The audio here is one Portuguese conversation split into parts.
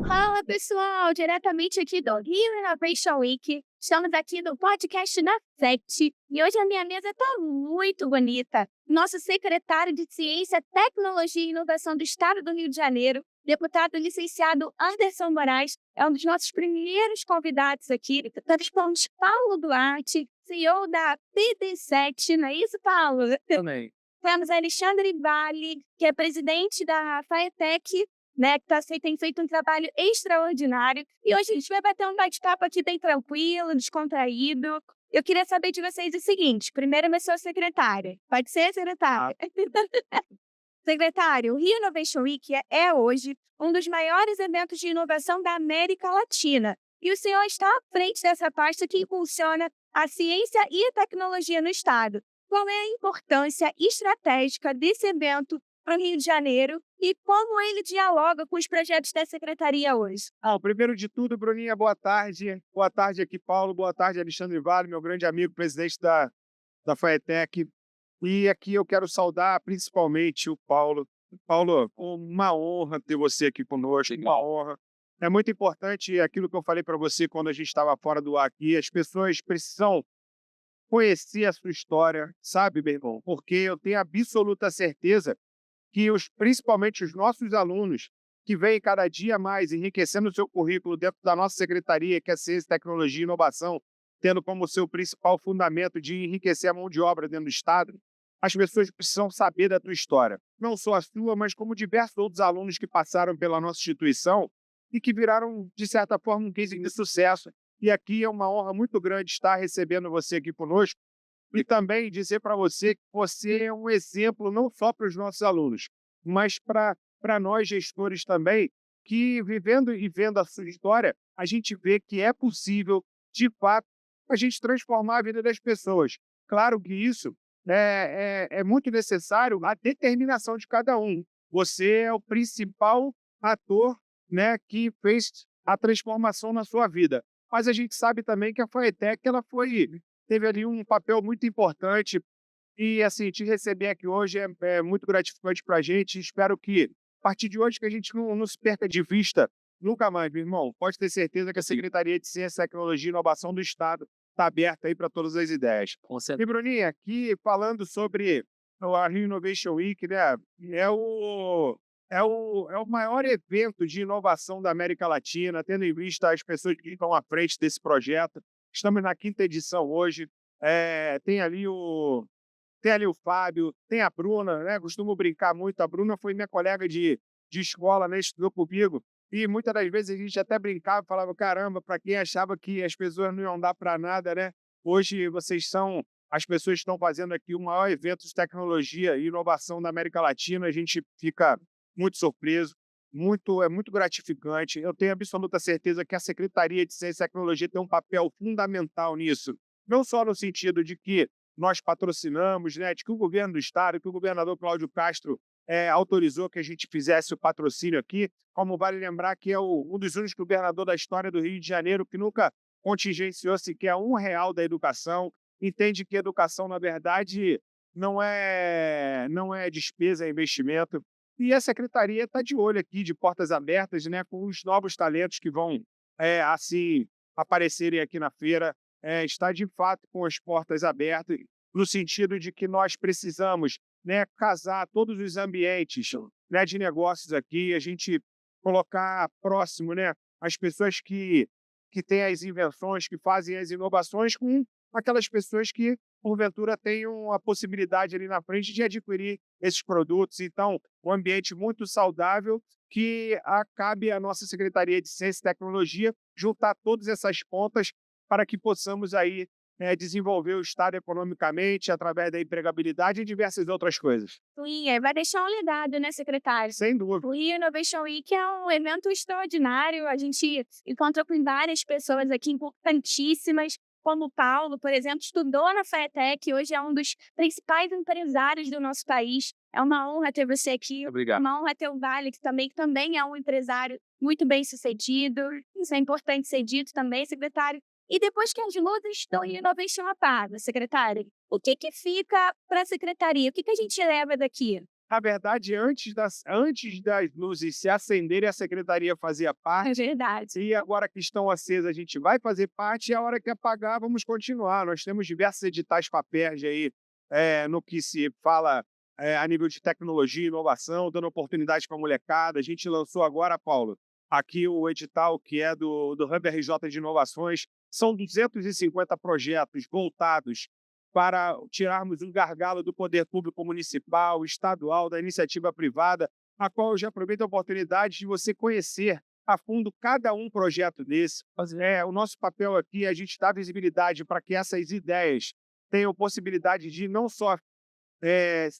Fala pessoal, diretamente aqui do Rio Innovation Week. Estamos aqui no podcast na FET e hoje a minha mesa está muito bonita. Nosso secretário de Ciência, Tecnologia e Inovação do Estado do Rio de Janeiro, deputado licenciado Anderson Moraes, é um dos nossos primeiros convidados aqui. Nós temos Paulo Duarte, CEO da PD7, não é isso, Paulo? Também. Temos Alexandre Vale, que é presidente da Faetec, né, tem feito um trabalho extraordinário. E hoje a gente vai bater um bate-papo aqui bem tranquilo, descontraído. Eu queria saber de vocês o seguinte: primeiro, eu sou secretária. Pode ser, secretária? Secretário, o Rio Innovation Week é hoje um dos maiores eventos de inovação da América Latina. E o senhor está à frente dessa pasta que impulsiona a ciência e a tecnologia no Estado. Qual é a importância estratégica desse evento para o Rio de Janeiro e como ele dialoga com os projetos da Secretaria hoje? Primeiro de tudo, Bruninha, boa tarde. Boa tarde aqui, Paulo. Boa tarde, Alexandre Vale, meu grande amigo, presidente da Faetec. E aqui eu quero saudar principalmente o Paulo. Paulo, uma honra ter você aqui conosco, uma honra. É muito importante aquilo que eu falei para você quando a gente estava fora do ar aqui. As pessoas precisam conhecer a sua história, sabe, meu irmão? Porque eu tenho absoluta certeza que principalmente os nossos alunos, que vêm cada dia mais enriquecendo o seu currículo dentro da nossa secretaria, que é Ciência, Tecnologia e Inovação, tendo como seu principal fundamento de enriquecer a mão de obra dentro do Estado, as pessoas precisam saber da tua história. Não só a sua, mas como diversos outros alunos que passaram pela nossa instituição e que viraram, de certa forma, um case de sucesso. E aqui é uma honra muito grande estar recebendo você aqui conosco, e também dizer para você que você é um exemplo não só para os nossos alunos, mas para nós gestores também, que vivendo e vendo a sua história, a gente vê que é possível, de fato, a gente transformar a vida das pessoas. Claro que isso é muito necessário a determinação de cada um. Você é o principal ator, né, que fez a transformação na sua vida. Mas a gente sabe também que a Faetec teve ali um papel muito importante e, assim, te receber aqui hoje é muito gratificante para a gente. Espero que, a partir de hoje, que a gente não se perca de vista nunca mais, meu irmão. Pode ter certeza que a Secretaria de Ciência, Tecnologia e Inovação do Estado está aberta aí para todas as ideias. Com E, certeza. Bruninha, aqui falando sobre a Rio Innovation Week, né? É o maior evento de inovação da América Latina, tendo em vista as pessoas que estão à frente desse projeto. Estamos na quinta edição hoje. Tem ali o Fábio, tem a Bruna, né? Costumo brincar muito. A Bruna foi minha colega de escola, né? Estudou comigo. E muitas das vezes a gente até brincava, falava, caramba, para quem achava que as pessoas não iam dar para nada, né? Hoje vocês são as pessoas que estão fazendo aqui o maior evento de tecnologia e inovação da América Latina. A gente fica muito surpreso, é muito gratificante. Eu tenho absoluta certeza que a Secretaria de Ciência e Tecnologia tem um papel fundamental nisso. Não só no sentido de que nós patrocinamos, né, de que o governo do Estado, que o governador Cláudio Castro autorizou que a gente fizesse o patrocínio aqui, como vale lembrar que é um dos únicos governadores da história do Rio de Janeiro que nunca contingenciou sequer R$ 1 da educação, entende que educação, na verdade, não é despesa, é investimento. E a secretaria está de olho aqui, de portas abertas, né, com os novos talentos que vão, assim, aparecerem aqui na feira. Está, de fato, com as portas abertas, no sentido de que nós precisamos, né, casar todos os ambientes, né, de negócios aqui, a gente colocar próximo, né, as pessoas que têm as invenções, que fazem as inovações, com aquelas pessoas que porventura tenham a possibilidade ali na frente de adquirir esses produtos. Então, um ambiente muito saudável que cabe à nossa Secretaria de Ciência e Tecnologia juntar todas essas pontas para que possamos aí desenvolver o Estado economicamente, através da empregabilidade e diversas outras coisas. Sim, vai deixar um legado, né, secretário? Sem dúvida. O Rio Innovation Week é um evento extraordinário. A gente encontrou com várias pessoas aqui importantíssimas, como o Paulo, por exemplo, estudou na FATEC, hoje é um dos principais empresários do nosso país. É uma honra ter você aqui. É Obrigado. uma honra ter o Vale, que também é um empresário muito bem-sucedido. Isso é importante ser dito também, secretário. E depois que as luzes do Rio Innovation apagam, secretário, o que fica para a secretaria? O que a gente leva daqui? Na verdade, antes das luzes se acenderem, a secretaria fazia É parte, verdade. e agora que estão acesas, a gente vai fazer parte, e a hora que apagar, vamos continuar. Nós temos diversos editais FAPERJ aí, no que se fala, a nível de tecnologia e inovação, dando oportunidade para a molecada. A gente lançou agora, Paulo, aqui o edital que é do Hub RJ de Inovações. São 250 projetos voltados para tirarmos um gargalo do poder público municipal, estadual, da iniciativa privada, a qual eu já aproveito a oportunidade de você conhecer a fundo cada um projeto desse. O nosso papel aqui é a gente dar visibilidade para que essas ideias tenham possibilidade de não só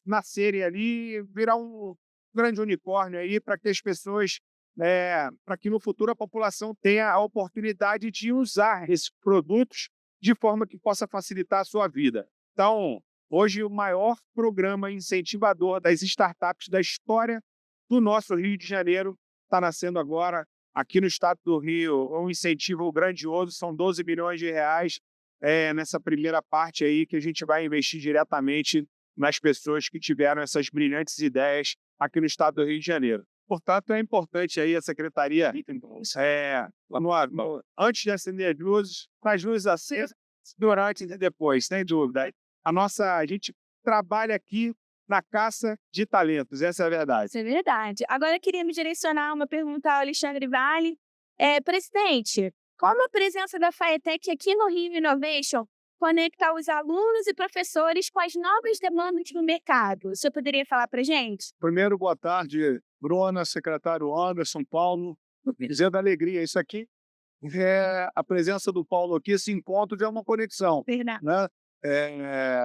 nascerem ali e virar um grande unicórnio aí, para que as pessoas, para que no futuro a população tenha a oportunidade de usar esses produtos de forma que possa facilitar a sua vida. Então, hoje o maior programa incentivador das startups da história do nosso Rio de Janeiro está nascendo agora aqui no estado do Rio. Um incentivo grandioso, são 12 milhões de reais nessa primeira parte aí que a gente vai investir diretamente nas pessoas que tiveram essas brilhantes ideias aqui no estado do Rio de Janeiro. Portanto, é importante aí a secretaria, antes de acender as luzes, com as luzes acesas, durante e depois, sem dúvida. A gente trabalha aqui na caça de talentos, essa é a verdade. Isso é verdade. Agora eu queria me direcionar uma pergunta ao Alexandre Vale. Presidente, como a presença da FATEC aqui no Rio Innovation conecta os alunos e professores com as novas demandas do mercado? O senhor poderia falar para a gente? Primeiro, boa tarde, Bruna, secretário Anderson, Paulo. Dizendo alegria, isso aqui a presença do Paulo aqui, esse encontro já é uma conexão, Verdade. né?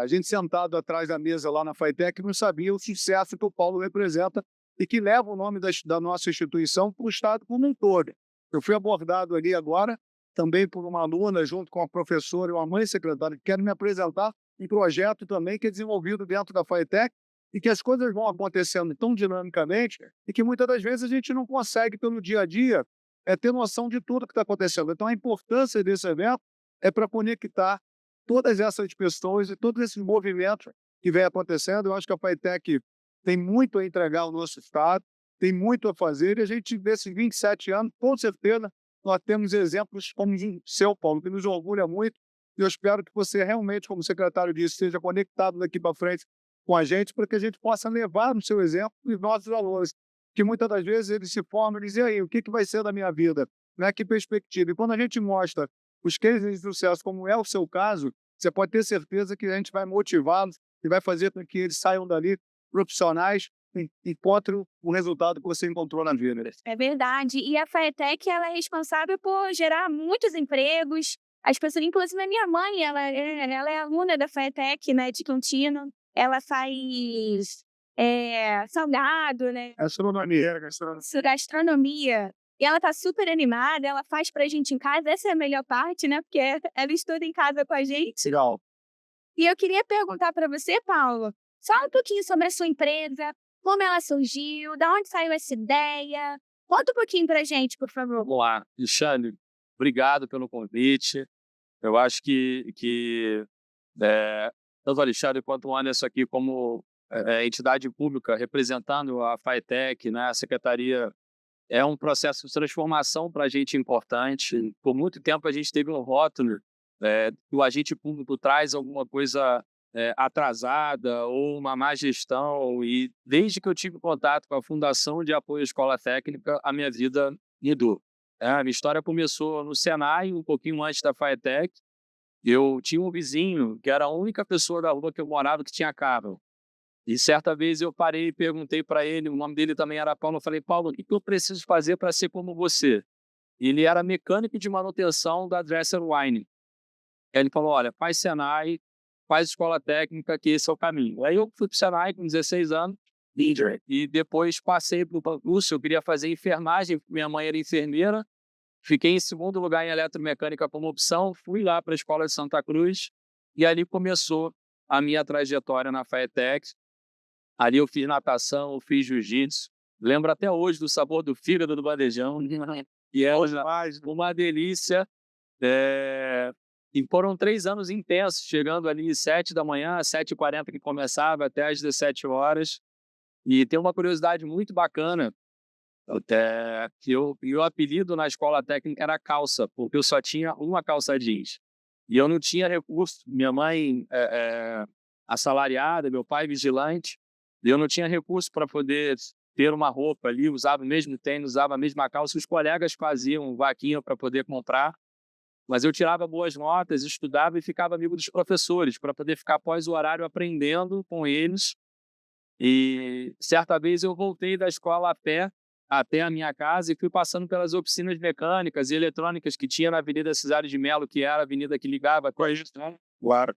A gente sentado atrás da mesa lá na FATEC não sabia o sucesso que o Paulo representa e que leva o nome da nossa instituição para o estado como um todo. Eu fui abordado ali agora, também por uma aluna, junto com a professora e uma mãe secretária, que querem me apresentar um projeto também que é desenvolvido dentro da FATEC e que as coisas vão acontecendo tão dinamicamente e que muitas das vezes a gente não consegue, pelo dia a dia, ter noção de tudo que está acontecendo. Então, a importância desse evento é para conectar todas essas pessoas e todos esses movimentos que vem acontecendo. Eu acho que a FATEC tem muito a entregar ao nosso estado, tem muito a fazer, e a gente, nesses 27 anos, com certeza, nós temos exemplos como o seu, Paulo, que nos orgulha muito, e eu espero que você realmente, como secretário disse, seja conectado daqui para frente com a gente, para que a gente possa levar o seu exemplo e nossos alunos, que muitas das vezes eles se formam e dizem, e aí, o que vai ser da minha vida? Né? Que perspectiva? E quando a gente mostra os cases de sucesso, como é o seu caso, você pode ter certeza que a gente vai motivá-los e vai fazer com que eles saiam dali profissionais e encontrem o resultado que você encontrou na vida. É verdade. E a FATEC, ela é responsável por gerar muitos empregos. As pessoas, inclusive a minha mãe, ela é aluna da FATEC, né, de contínuo. Ela faz salgado, né? Gastronomia. E ela tá super animada, ela faz pra gente em casa. Essa é a melhor parte, né? Porque ela estuda em casa com a gente. Legal. E eu queria perguntar para você, Paulo, só um pouquinho sobre a sua empresa, como ela surgiu, de onde saiu essa ideia. Conta um pouquinho pra gente, por favor. Vamos lá. Alexandre, obrigado pelo convite. Eu acho que tanto o Alexandre quanto o Anderson aqui, como entidade pública representando a FATEC, né, a secretaria, é um processo de transformação para a gente importante. Por muito tempo a gente teve um rótulo que o agente público traz alguma coisa atrasada ou uma má gestão, e desde que eu tive contato com a Fundação de Apoio à Escola Técnica, a minha vida mudou. A minha história começou no Senai, um pouquinho antes da FATEC. Eu tinha um vizinho que era a única pessoa da rua que eu morava que tinha carro. E certa vez eu parei e perguntei para ele, o nome dele também era Paulo, eu falei, Paulo, o que eu preciso fazer para ser como você? Ele era mecânico de manutenção da Dresser Wine. Aí ele falou, olha, faz Senai, faz escola técnica, que esse é o caminho. Aí eu fui para o Senai com 16 anos, e depois passei para o curso, eu queria fazer enfermagem, minha mãe era enfermeira, fiquei em segundo lugar em eletromecânica como opção, fui lá para a Escola de Santa Cruz, e ali começou a minha trajetória na FATEC. Ali eu fiz natação, eu fiz jiu-jitsu, lembro até hoje do sabor do fígado do bandejão, e é uma delícia. E foram 3 anos intensos, chegando ali às 7 da manhã, às 7h40 que começava, até às 17 horas. E tem uma curiosidade muito bacana, até que e o apelido na escola técnica era calça, porque eu só tinha uma calça jeans. E eu não tinha recurso. Minha mãe assalariada, meu pai vigilante, e eu não tinha recurso para poder ter uma roupa ali, usava o mesmo tênis, usava a mesma calça. Os colegas faziam vaquinha para poder comprar, mas eu tirava boas notas, estudava e ficava amigo dos professores, para poder ficar após o horário aprendendo com eles. E certa vez eu voltei da escola a pé até a minha casa e fui passando pelas oficinas mecânicas e eletrônicas que tinha na Avenida Cesário de Mello, que era a avenida que ligava com a gente, né? Claro.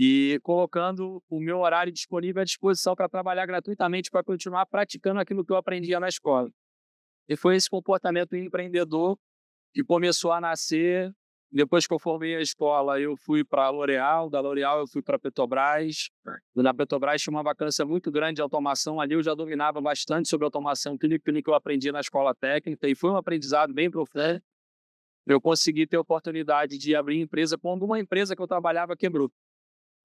E colocando o meu horário disponível à disposição para trabalhar gratuitamente, para continuar praticando aquilo que eu aprendia na escola. E foi esse comportamento empreendedor que começou a nascer. Depois que eu formei a escola, eu fui para a L'Oréal, da L'Oréal eu fui para a Petrobras. Na Petrobras tinha uma vacância muito grande de automação, ali eu já dominava bastante sobre automação, tudo aquilo que eu aprendi na escola técnica, e foi um aprendizado bem profundo. Eu consegui ter a oportunidade de abrir empresa quando uma empresa que eu trabalhava quebrou.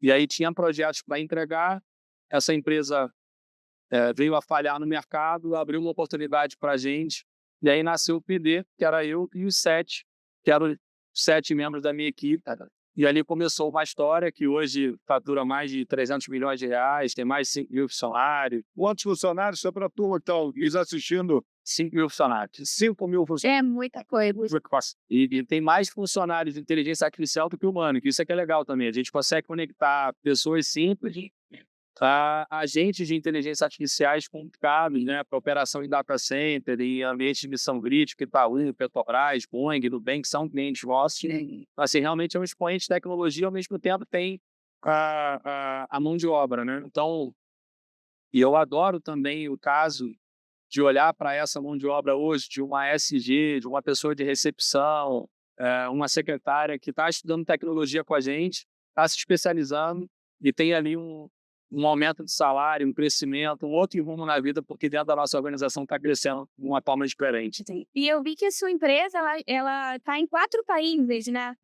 E aí tinha projetos para entregar, essa empresa veio a falhar no mercado, abriu uma oportunidade para a gente, e aí nasceu o PD, que era eu e os 7, que eram os 7 membros da minha equipe. E ali começou uma história que hoje fatura mais de 300 milhões de reais, tem mais de 5 mil funcionários. Quantos funcionários? Só para a turma que está assistindo, 5 mil funcionários. 5 mil funcionários. É muita coisa. E tem mais funcionários de inteligência artificial do que humano, que isso é que é legal também. A gente consegue conectar pessoas simples a agentes de inteligência artificiais complicados, né, para operação em data center, em ambientes de missão crítica, Itaú, Petrobras, Boeing, Nubank, são clientes nossos. Assim, realmente é um expoente de tecnologia, ao mesmo tempo tem a mão de obra, né? Então, e eu adoro também o caso de olhar para essa mão de obra hoje, de uma SG, de uma pessoa de recepção, uma secretária que está estudando tecnologia com a gente, está se especializando e tem ali um aumento de salário, um crescimento, um outro rumo na vida, porque dentro da nossa organização está crescendo de uma forma diferente. Sim. E eu vi que a sua empresa, ela está em 4 países, né?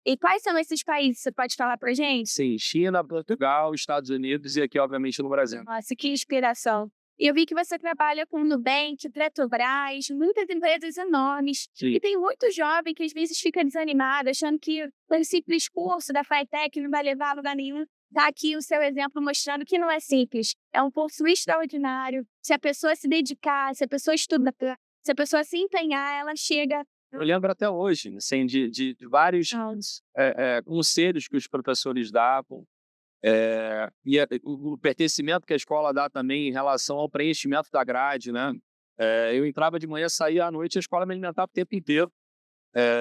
E quais são esses países? Você pode falar pra gente? Sim, China, Portugal, Estados Unidos e aqui, obviamente, no Brasil. Nossa, que inspiração. E eu vi que você trabalha com Nubank, Petrobras, muitas empresas enormes. Sim. E tem muito jovem que às vezes fica desanimado, achando que o simples curso da FATEC não vai levar a lugar nenhum. Está aqui o seu exemplo mostrando que não é simples. É um curso extraordinário. Se a pessoa se dedicar, se a pessoa estudar, se a pessoa se empenhar, ela chega. Eu lembro até hoje, assim, de vários conselhos que os professores davam. E o pertencimento que a escola dá também em relação ao preenchimento da grade, né? Eu entrava de manhã, saía à noite, a escola me alimentava o tempo inteiro.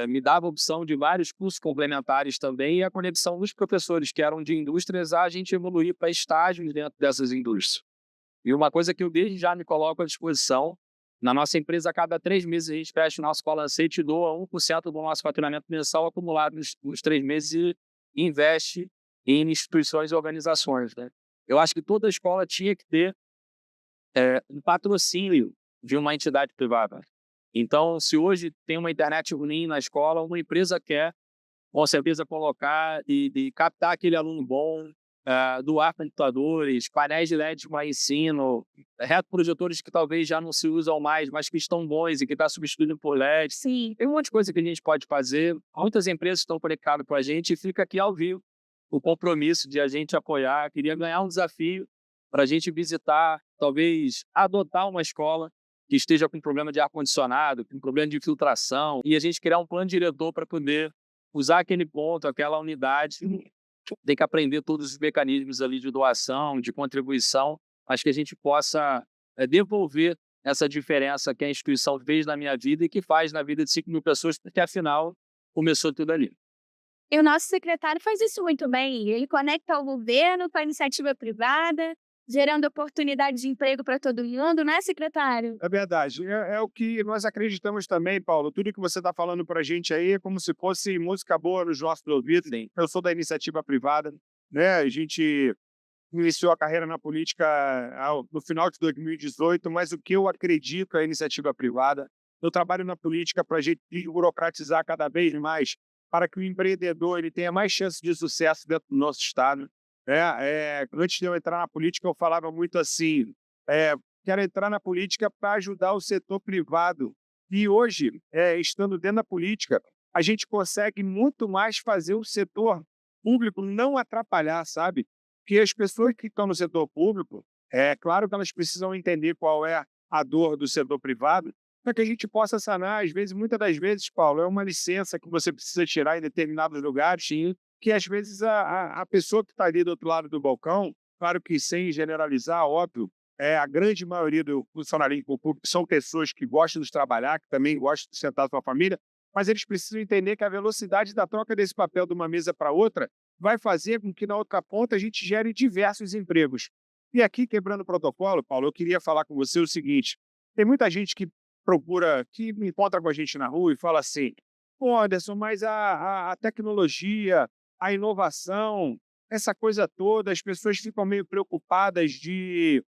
Me dava a opção de vários cursos complementares também e a conexão dos professores que eram de indústrias a gente evoluir para estágios dentro dessas indústrias. E uma coisa que eu desde já me coloco à disposição, na nossa empresa, a cada 3 meses a gente fecha o nosso balancete e doa 1% do nosso faturamento mensal acumulado nos 3 meses e investe em instituições e organizações, né? Eu acho que toda escola tinha que ter um patrocínio de uma entidade privada. Então, se hoje tem uma internet ruim na escola, uma empresa quer, com certeza, colocar e captar aquele aluno bom, doar computadores, painéis de LED para ensino, retroprojetores que talvez já não se usam mais, mas que estão bons e que está substituindo por LED. Sim. Tem um monte de coisa que a gente pode fazer. Muitas empresas estão conectadas com a gente e fica aqui ao vivo o compromisso de a gente apoiar. Queria ganhar um desafio para a gente visitar, talvez adotar uma escola que esteja com problema de ar-condicionado, com problema de filtração, e a gente criar um plano diretor para poder usar aquele ponto, aquela unidade. Tem que aprender todos os mecanismos ali de doação, de contribuição, mas que a gente possa devolver essa diferença que a instituição fez na minha vida e que faz na vida de 5 mil pessoas, porque afinal começou tudo ali. E o nosso secretário faz isso muito bem. Ele conecta o governo com a iniciativa privada, gerando oportunidade de emprego para todo mundo, né, secretário? É verdade. É o que nós acreditamos também, Paulo. Tudo que você está falando para a gente aí é como se fosse música boa nos nossos ouvidos. Sim. Eu sou da iniciativa privada, né? A gente iniciou a carreira na política no final de 2018, mas o que eu acredito é a iniciativa privada. Eu trabalho na política para a gente desburocratizar cada vez mais, para que o empreendedor ele tenha mais chance de sucesso dentro do nosso estado. Antes de eu entrar na política, eu falava muito assim, quero entrar na política para ajudar o setor privado. E hoje, estando dentro da política, a gente consegue muito mais fazer o setor público não atrapalhar, sabe? Porque as pessoas que estão no setor público, é claro que elas precisam entender qual é a dor do setor privado, para que a gente possa sanar. Às vezes, muitas das vezes, Paulo, é uma licença que você precisa tirar em determinados lugares, que às vezes a pessoa que está ali do outro lado do balcão, claro que sem generalizar, óbvio, a grande maioria do funcionalismo público são pessoas que gostam de trabalhar, que também gostam de sentar com a família, mas eles precisam entender que a velocidade da troca desse papel de uma mesa para outra vai fazer com que na outra ponta a gente gere diversos empregos. E aqui, quebrando o protocolo, Paulo, eu queria falar com você o seguinte: tem muita gente que que me encontra com a gente na rua e fala assim: pô, Anderson, mas a tecnologia, a inovação, essa coisa toda, as pessoas ficam meio preocupadas de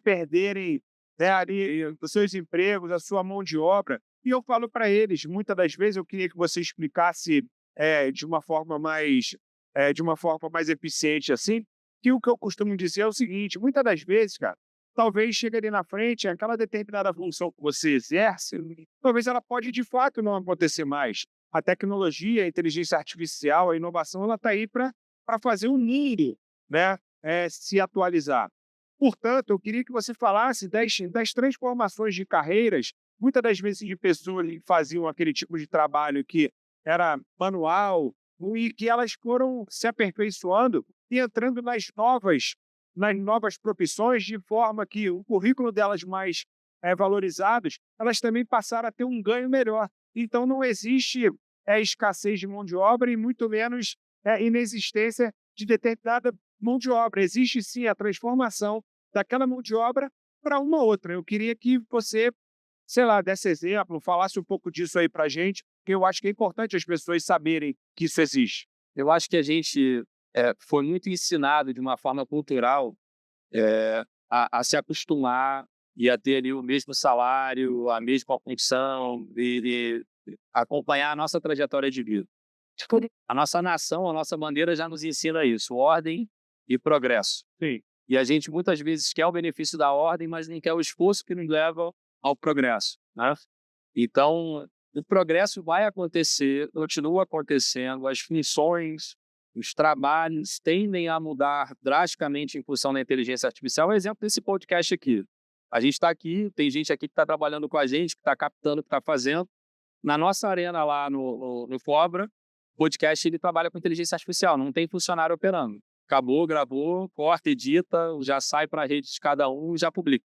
perderem, né, ali, os seus empregos, a sua mão de obra. E eu falo para eles, muitas das vezes eu queria que você explicasse de uma forma mais eficiente assim, que o que eu costumo dizer é o seguinte: muitas das vezes, cara, talvez chegue ali na frente, aquela determinada função que você exerce, talvez ela pode de fato não acontecer mais. A tecnologia, a inteligência artificial, a inovação, ela está aí para fazer o mundo, né, se atualizar. Portanto, eu queria que você falasse das transformações de carreiras, muitas das vezes de pessoas que faziam aquele tipo de trabalho que era manual, e que elas foram se aperfeiçoando e entrando nas novas profissões, de forma que o currículo delas mais valorizados, elas também passaram a ter um ganho melhor. Então, não existe escassez de mão de obra e muito menos inexistência de determinada mão de obra. Existe sim a transformação daquela mão de obra para uma outra. Eu queria que você, sei lá, desse exemplo, falasse um pouco disso aí para a gente, porque eu acho que é importante as pessoas saberem que isso existe. Eu acho que a gente foi muito ensinado de uma forma cultural a se acostumar e a ter ali o mesmo salário, a mesma função e acompanhar a nossa trajetória de vida. A nossa nação, a nossa bandeira já nos ensina isso: ordem e progresso. Sim. E a gente muitas vezes quer o benefício da ordem, mas nem quer o esforço que nos leva ao progresso, né? Então, o progresso vai acontecer, continua acontecendo, as funções, os trabalhos tendem a mudar drasticamente em função da inteligência artificial. É exemplo desse podcast aqui. A gente está aqui, tem gente aqui que está trabalhando com a gente, que está captando o que está fazendo. Na nossa arena lá no Fobra, o podcast ele trabalha com inteligência artificial, não tem funcionário operando. Acabou, gravou, corta, edita, já sai para a rede de cada um e já publica.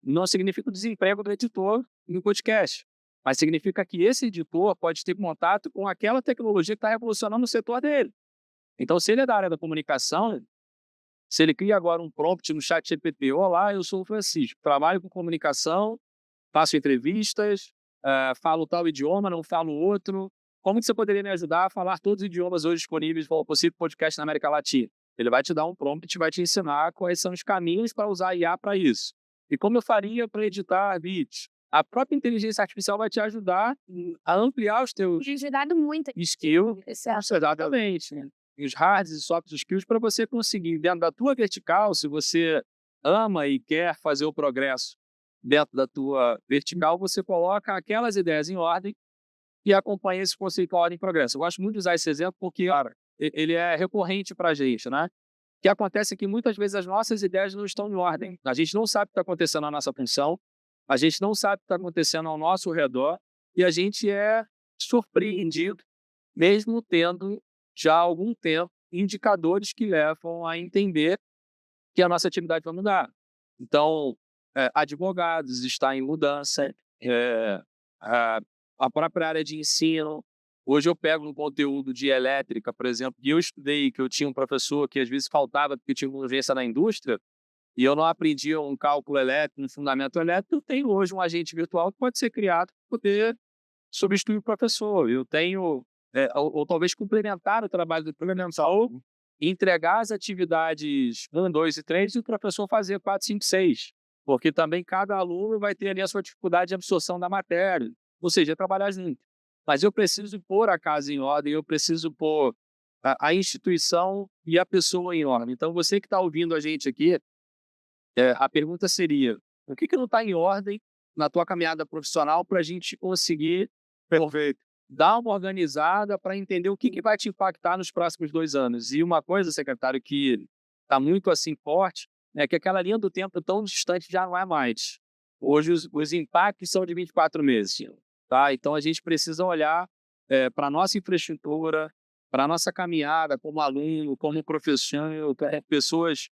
Não significa o desemprego do editor no podcast, mas significa que esse editor pode ter contato com aquela tecnologia que está revolucionando o setor dele. Então, se ele é da área da comunicação, se ele cria agora um prompt no chat GPT: olá, eu sou o Francisco, trabalho com comunicação, faço entrevistas, falo tal idioma, não falo outro. Como que você poderia me ajudar a falar todos os idiomas hoje disponíveis para o possível podcast na América Latina? Ele vai te dar um prompt e vai te ensinar quais são os caminhos para usar IA para isso. E como eu faria para editar vídeos? A própria inteligência artificial vai te ajudar a ampliar os teus Tem ajudado muito. skills. Certo. Exatamente, né? E os hard e soft skills para você conseguir, dentro da tua vertical, se você ama e quer fazer o progresso dentro da tua vertical, você coloca aquelas ideias em ordem e acompanha esse conceito de ordem e progresso. Eu gosto muito de usar esse exemplo porque, cara, ele é recorrente para a gente, né? O que acontece é que muitas vezes as nossas ideias não estão em ordem. A gente não sabe o que está acontecendo na nossa função, a gente não sabe o que está acontecendo ao nosso redor e a gente é surpreendido, mesmo tendo já há algum tempo indicadores que levam a entender que a nossa atividade vai mudar. Então, advogados está em mudança, a própria área de ensino. Hoje eu pego um conteúdo de elétrica, por exemplo, que eu estudei, que eu tinha um professor que às vezes faltava porque tinha uma urgência na indústria, e eu não aprendia um cálculo elétrico, um fundamento elétrico. Eu tenho hoje um agente virtual que pode ser criado para poder substituir o professor. Eu tenho, ou talvez complementar o trabalho do professor, entregar as atividades 1, 2 e 3 e o professor fazer 4, 5, 6. Porque também cada aluno vai ter ali a sua dificuldade de absorção da matéria. Ou seja, trabalhar junto. Mas eu preciso pôr a casa em ordem, eu preciso pôr a instituição e a pessoa em ordem. Então, você que está ouvindo a gente aqui, a pergunta seria, o que não está em ordem na tua caminhada profissional para a gente conseguir Perfeito. dar uma organizada para entender o que vai te impactar nos próximos 2 anos? E uma coisa, secretário, que está muito assim forte, é que aquela linha do tempo tão distante já não é mais. Hoje os impactos são de 24 meses. Tá? Então a gente precisa olhar para a nossa infraestrutura, para a nossa caminhada como aluno, como professor, pessoas,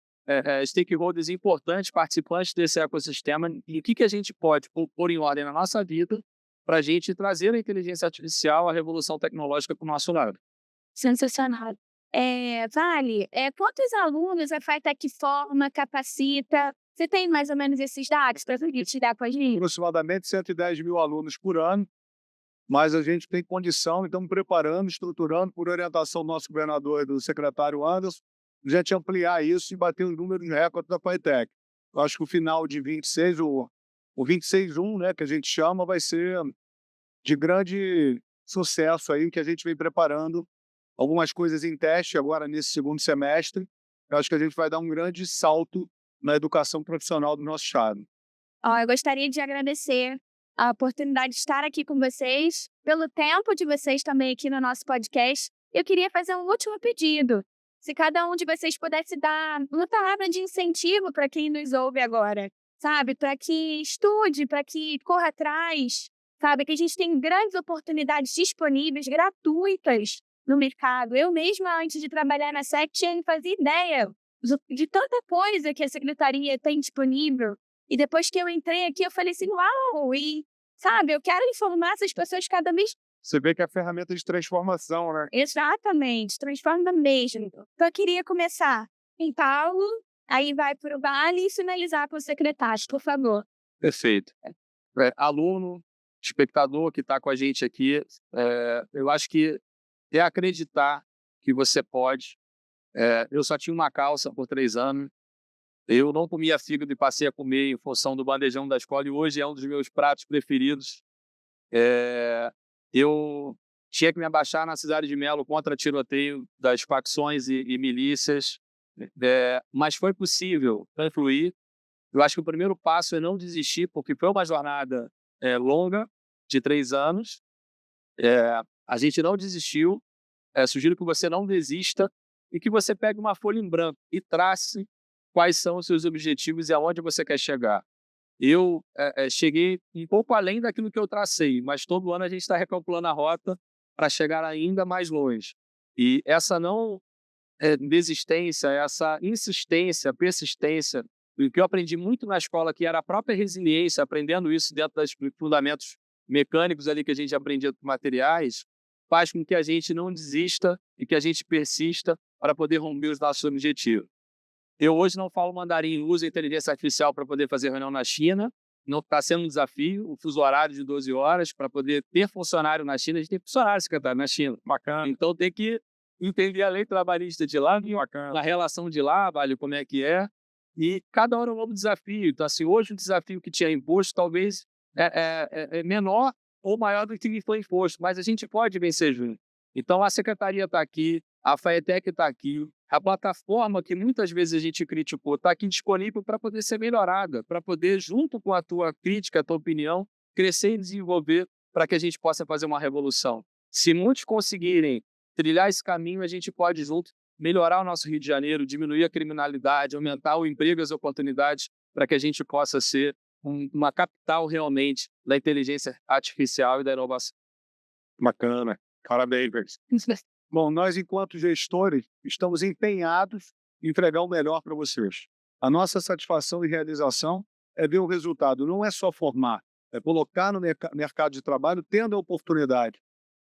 stakeholders importantes, participantes desse ecossistema, e o que a gente pode pôr em ordem na nossa vida para a gente trazer a inteligência artificial, a revolução tecnológica para o nosso lado. Sensacional. Vale, quantos alunos a FiTech forma, capacita? Você tem mais ou menos esses dados para compartilhar com a gente? Aproximadamente 110 mil alunos por ano, mas a gente tem condição, estamos preparando, estruturando, por orientação do nosso governador e do secretário Anderson, a gente ampliar isso e bater os números recordes da FiTech. Eu acho que o final de 26, o 26.1, né, que a gente chama, vai ser de grande sucesso aí, que a gente vem preparando algumas coisas em teste agora nesse segundo semestre. Eu acho que a gente vai dar um grande salto na educação profissional do nosso estado. Eu gostaria de agradecer a oportunidade de estar aqui com vocês, pelo tempo de vocês também aqui no nosso podcast. Eu queria fazer um último pedido. Se cada um de vocês pudesse dar uma palavra de incentivo para quem nos ouve agora, sabe? Para que estude, para que corra atrás, sabe? Que a gente tem grandes oportunidades disponíveis, gratuitas no mercado. Eu mesma, antes de trabalhar na SECT, não fazia ideia de tanta coisa que a secretaria tem disponível. E depois que eu entrei aqui, eu falei assim, uau! E, sabe, eu quero informar essas pessoas cada vez. Você vê que é a ferramenta de transformação, né? Exatamente, transforma mesmo. Então, eu queria começar em Paulo, aí vai para o Vale e finalizar com o secretário, por favor. Perfeito. Aluno, espectador que está com a gente aqui, eu acho que é acreditar que você pode. Eu só tinha uma calça por 3 anos. Eu não comia fígado e passei a comer em função do bandejão da escola, e hoje é um dos meus pratos preferidos. Eu tinha que me abaixar na Cidade de Melo contra tiroteio das facções e milícias, mas foi possível concluir. Eu acho que o primeiro passo é não desistir, porque foi uma jornada longa, de 3 anos. A gente não desistiu. Sugiro que você não desista e que você pegue uma folha em branco e trace quais são os seus objetivos e aonde você quer chegar. Eu cheguei um pouco além daquilo que eu tracei, mas todo ano a gente está recalculando a rota para chegar ainda mais longe. E essa não desistência, essa insistência, persistência, o que eu aprendi muito na escola, que era a própria resiliência, aprendendo isso dentro dos fundamentos mecânicos ali que a gente aprendia com materiais, faz com que a gente não desista e que a gente persista para poder romper os nossos objetivos. Eu hoje não falo mandarim, uso inteligência artificial para poder fazer reunião na China. Não está sendo um desafio, o fuso horário de 12 horas, para poder ter funcionário na China. A gente tem funcionário, secretário, na China. Bacana. Então tem que entender a lei trabalhista de lá, a relação de lá, vale, como é que é. E cada hora é um novo desafio. Então, assim, hoje o desafio que tinha imposto talvez é menor ou maior do que foi imposto, mas a gente pode vencer junto. Então, a secretaria está aqui, a FiTech está aqui, a plataforma que muitas vezes a gente criticou está aqui disponível para poder ser melhorada, para poder, junto com a tua crítica, a tua opinião, crescer e desenvolver para que a gente possa fazer uma revolução. Se muitos conseguirem trilhar esse caminho, a gente pode, junto, melhorar o nosso Rio de Janeiro, diminuir a criminalidade, aumentar o emprego e as oportunidades para que a gente possa ser uma capital realmente da inteligência artificial e da inovação. Bacana. Parabéns. Bom, nós, enquanto gestores, estamos empenhados em entregar o melhor para vocês. A nossa satisfação e realização é ver o resultado. Não é só formar, é colocar no mercado de trabalho, tendo a oportunidade.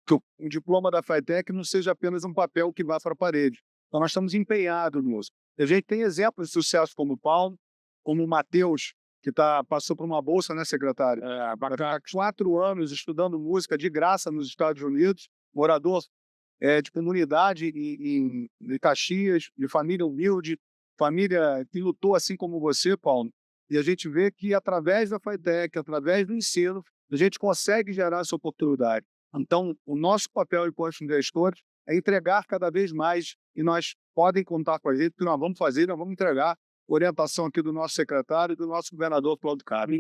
Que o diploma da FiTech não seja apenas um papel que vá para a parede. Então, nós estamos empenhados nisso. A gente tem exemplos de sucesso como o Paulo, como o Matheus, que passou por uma bolsa, né, secretário? Há 4 anos estudando música de graça nos Estados Unidos, morador de comunidade em Caxias, de família humilde, família que lutou assim como você, Paulo. E a gente vê que através da FiTech, através do ensino, a gente consegue gerar essa oportunidade. Então, o nosso papel enquanto gestores é entregar cada vez mais, e nós podem contar com a gente, que nós vamos fazer, nós vamos entregar orientação aqui do nosso secretário e do nosso governador Cláudio Castro.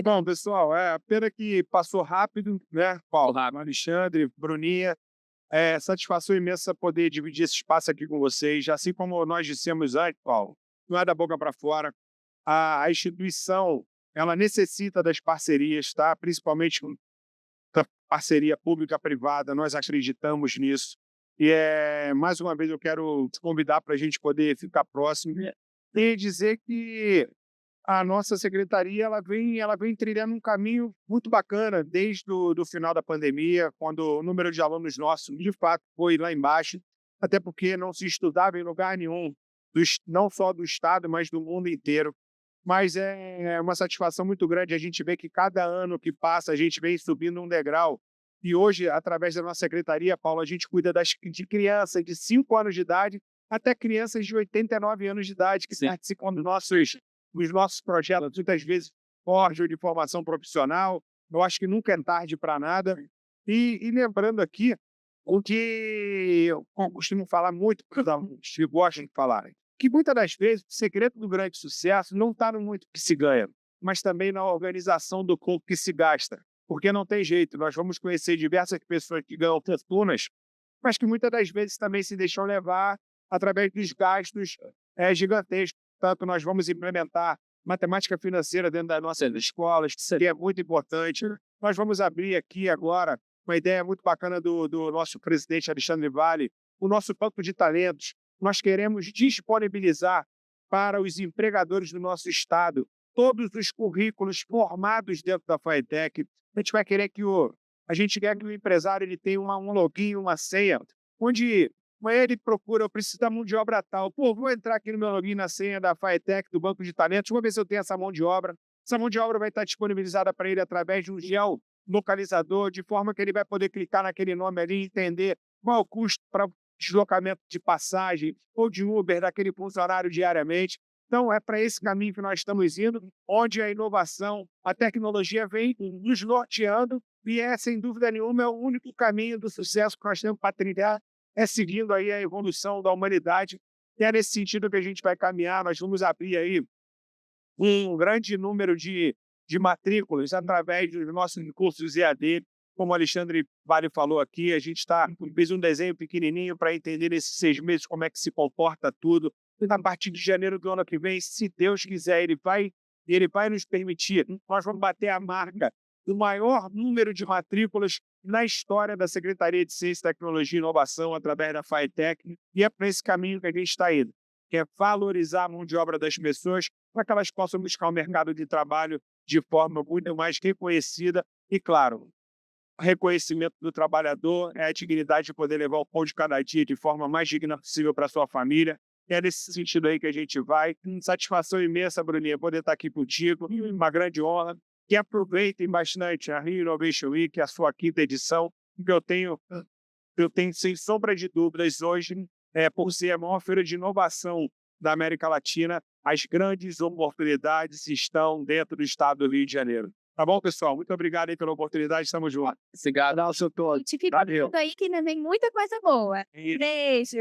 Bom, pessoal, pena que passou rápido, né, Paulo, Rápido. Alexandre, Bruninha. Satisfação imensa poder dividir esse espaço aqui com vocês. Assim como nós dissemos antes, Paulo, não é da boca para fora. A instituição, ela necessita das parcerias, tá? Principalmente da parceria pública-privada. Nós acreditamos nisso. E, mais uma vez, eu quero te convidar para a gente poder ficar próximo e dizer que a nossa secretaria ela vem trilhando um caminho muito bacana desde do final da pandemia, quando o número de alunos nossos, de fato, foi lá embaixo, até porque não se estudava em lugar nenhum, não só do Estado, mas do mundo inteiro. Mas é uma satisfação muito grande a gente ver que cada ano que passa a gente vem subindo um degrau. E hoje, através da nossa secretaria, Paulo, a gente cuida de crianças de 5 anos de idade até crianças de 89 anos de idade que participam dos nossos projetos, muitas vezes forjam de formação profissional. Eu acho que nunca é tarde para nada. E lembrando aqui o que eu costumo falar muito para os alunos que gostam de falar, que muitas das vezes o segredo do grande sucesso não está no muito que se ganha, mas também na organização do pouco que se gasta. Porque não tem jeito, nós vamos conhecer diversas pessoas que ganham fortunas, mas que muitas das vezes também se deixam levar através dos gastos gigantescos. Portanto, nós vamos implementar matemática financeira dentro das nossas escolas, que é muito importante. Nós vamos abrir aqui agora uma ideia muito bacana do nosso presidente Alexandre Vale, o nosso banco de talentos. Nós queremos disponibilizar para os empregadores do nosso estado todos os currículos formados dentro da FATEC. A gente vai querer que a gente quer que o empresário ele tenha um login, uma senha, onde amanhã ele procura, eu preciso da mão de obra tal. Pô, vou entrar aqui no meu login na senha da FATEC, do Banco de Talentos, vou ver se eu tenho essa mão de obra. Essa mão de obra vai estar disponibilizada para ele através de um geolocalizador, de forma que ele vai poder clicar naquele nome ali e entender qual é o custo para deslocamento de passagem ou de Uber daquele funcionário diariamente. Então, é para esse caminho que nós estamos indo, onde a inovação, a tecnologia vem nos norteando e sem dúvida nenhuma, é o único caminho do sucesso que nós temos para trilhar, seguindo aí a evolução da humanidade. E é nesse sentido que a gente vai caminhar. Nós vamos abrir aí um grande número de matrículas através dos nossos cursos EAD. Como o Alexandre Vale falou aqui, a gente fez um desenho pequenininho para entender nesses 6 meses como é que se comporta tudo. A partir de janeiro do ano que vem, se Deus quiser, ele vai nos permitir. Nós vamos bater a marca do maior número de matrículas na história da Secretaria de Ciência, Tecnologia e Inovação através da FATEC, e é para esse caminho que a gente está indo, que é valorizar a mão de obra das pessoas para que elas possam buscar o mercado de trabalho de forma muito mais reconhecida e, claro, o reconhecimento do trabalhador é a dignidade de poder levar o pão de cada dia de forma mais digna possível para a sua família. É nesse sentido aí que a gente vai. Satisfação imensa, Bruninha, poder estar aqui contigo. Uma grande honra. Que aproveitem bastante a Rio Innovation Week, a sua 5ª edição, que eu tenho, sem sombra de dúvidas, hoje, por ser a maior feira de inovação da América Latina, as grandes oportunidades estão dentro do estado do Rio de Janeiro. Tá bom, pessoal? Muito obrigado aí pela oportunidade. Estamos juntos. Obrigado. Abraço a todos. Fica aí que ainda vem muita coisa boa. Beijo.